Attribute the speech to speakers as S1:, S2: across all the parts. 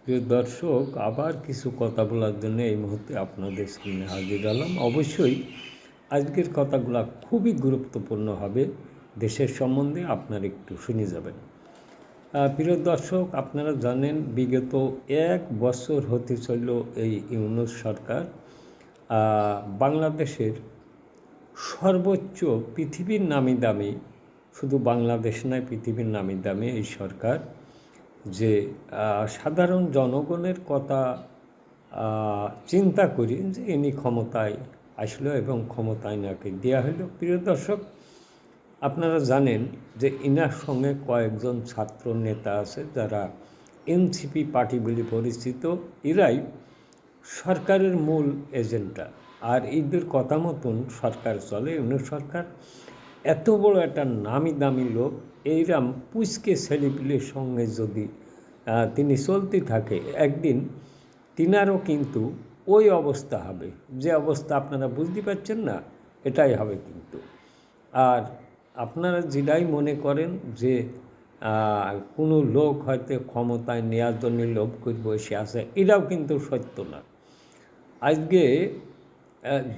S1: প্রিয় দর্শক, আবার কিছু কথা বলার জন্য এই মুহূর্তে আপনাদের সামনে হাজির হলাম। অবশ্যই আজকের কথাগুলো খুবই গুরুত্বপূর্ণ হবে, দেশের সম্বন্ধে আপনারা একটু শুনে যাবেন। প্রিয় দর্শক, আপনারা জানেন বিগত 1 বছর হতে চলল এই ইউনূস সরকার বাংলাদেশের সর্বোচ্চ পৃথিবীর নামি দামি, শুধু বাংলাদেশ নয় পৃথিবীর নামি দামি এই সরকার যে সাধারণ জনগণের কথা চিন্তা করি যে ইনি ক্ষমতায় আসলো এবং ক্ষমতায় নাকি দেওয়া হলো। প্রিয় দর্শক, আপনারা জানেন যে ইনার সঙ্গে কয়েকজন ছাত্র নেতা আছে যারা এনসিপি পার্টি বলে পরিচিত। এরাই সরকারের মূল এজেন্ডা, আর এদের কথা মতন সরকার চলে। ইউনূস সরকার এত বড় একটা নামি দামি লোক, এইরাম পুচকে ছেলেপিলের সঙ্গে যদি তিনি চলতে থাকে, একদিন তিনারও কিন্তু ওই অবস্থা হবে, যে অবস্থা আপনারা বুঝতে পারছেন না, এটাই হবে কিন্তু। আর আপনারা যেটাই মনে করেন যে কোনো লোক হয়তো ক্ষমতায় নেওয়ার জন্য লোভ করে বসে আছে, এটাও কিন্তু সত্য না। আজকে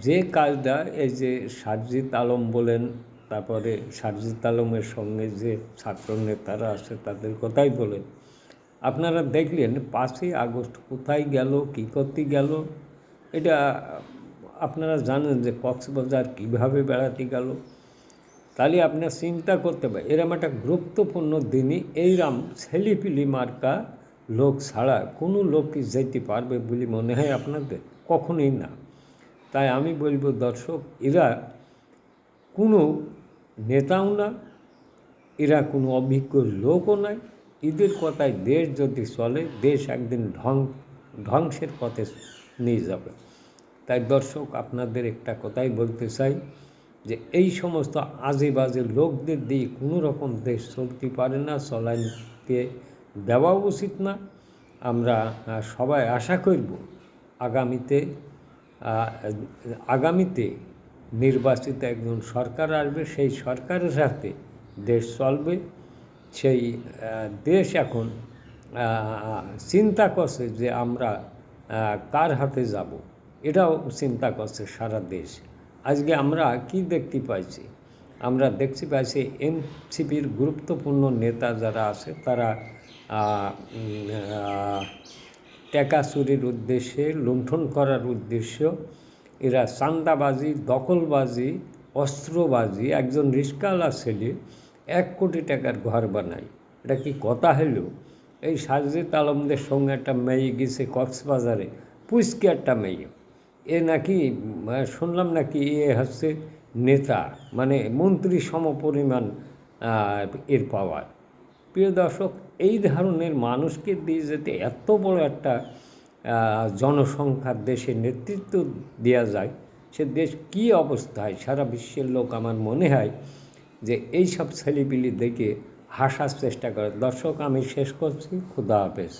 S1: যে কাজটা এই যে সারজিৎ আলম বলেন, তারপরে সারজিৎ আলমের সঙ্গে যে ছাত্র নেতারা আছে তাদের কথাই বলেন, আপনারা দেখলেন 5ই আগস্ট কোথায় গেল, কী করতে গেল। এটা আপনারা জানেন যে কক্সবাজার কীভাবে বেড়াতে গেল। তাহলে আপনার চিন্তা করতে পারে এরম একটা গুরুত্বপূর্ণ দিনই এইরম ছেলেপিলি মার্কা লোক ছাড়া কোনো লোক কি যেতে পারবে বলে মনে হয় আপনাদের? কখনোই না। তাই আমি বলবো দর্শক, এরা কোনো নেতাও না, এরা কোনো অভিজ্ঞ লোকও নয়। এদের কথায় দেশ যদি চলে, দেশ একদিন ধ্বংসের পথে নিয়ে যাবে। তাই দর্শক, আপনাদের একটা কথাই বলতে চাই যে এই সমস্ত আজে বাজে লোকদের দিয়ে কোনো রকম দেশ চলতে পারে না, চলাইতে দেওয়া উচিত না। আমরা সবাই আশা করব আগামীতে নির্বাচিত একজন সরকার আসবে, সেই সরকারের সাথে দেশ চলবে। সেই দেশ এখন চিন্তা করছে যে আমরা কার হাতে যাব, এটাও চিন্তা করছে সারা দেশ। আজকে আমরা কি দেখতে পাইছি? আমরা দেখতে পাইছি এনসিপির গুরুত্বপূর্ণ নেতা যারা আছে তারা টাকা চুরির উদ্দেশ্যে, লুণ্ঠন করার উদ্দেশ্য, এরা চাঁদাবাজি, দখলবাজি, অস্ত্রবাজি। একজন রিস্কাওয়ালা ছেলে 1 কোটি টাকার ঘর বানায়, এটা কি কথা হলো? এই সারজিৎ আলমদের সঙ্গে একটা মেয়ে গেছে কক্সবাজারে, পুচকে একটা মেয়ে, এ নাকি শুনলাম নাকি এ হচ্ছে নেতা, মানে মন্ত্রী সমপরিমাণ এর পাওয়ার। প্রিয় দর্শক, এই ধরনের মানুষকে দিয়ে যেতে এত বড় একটা জনসংখ্যার দেশে নেতৃত্ব দেওয়া যায়, সে দেশ কী অবস্থায়, সারা বিশ্বের লোক আমার মনে হয় যে এই সব ছেলেপিলি দেখে হাসার চেষ্টা করে। দর্শক, আমি শেষ করছি। খুদা হাফেজ।